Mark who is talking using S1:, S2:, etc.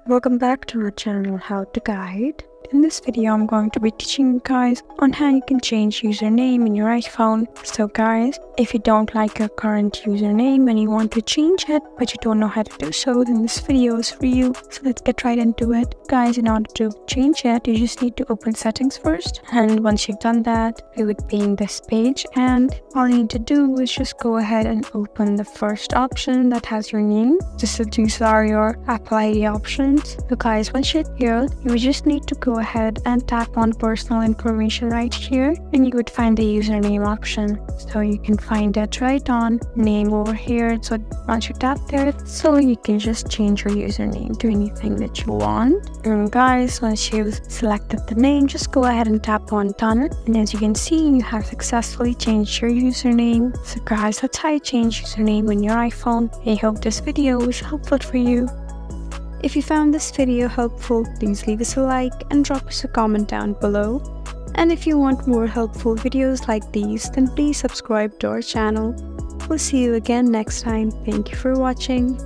S1: Welcome back to our channel How to Guide. In this video, I'm going to be teaching you guys on how you can change username in your iPhone. So guys, if you don't like your current username and you want to change it, but you don't know how to do so, then this video is for you. So let's get right into it. Guys, in order to change it, you just need to open settings first. And once you've done that, you would be in this page. And all you need to do is just go ahead and open the first option that has your name. These are your Apple ID options. So guys, once you're here, you just need to go ahead and tap on personal information right here, and you would find the username option. So you can find it right on name over here. So once you tap there, so you can just change your username to anything that you want. And guys, once you've selected the name, just go ahead and tap on done. And as you can see, you have successfully changed your username. So guys, that's how you change username on your iPhone. I hope this video was helpful for you. If you found this video helpful, please leave us a like and drop us a comment down below. And if you want more helpful videos like these, then please subscribe to our channel. We'll see you again next time. Thank you for watching.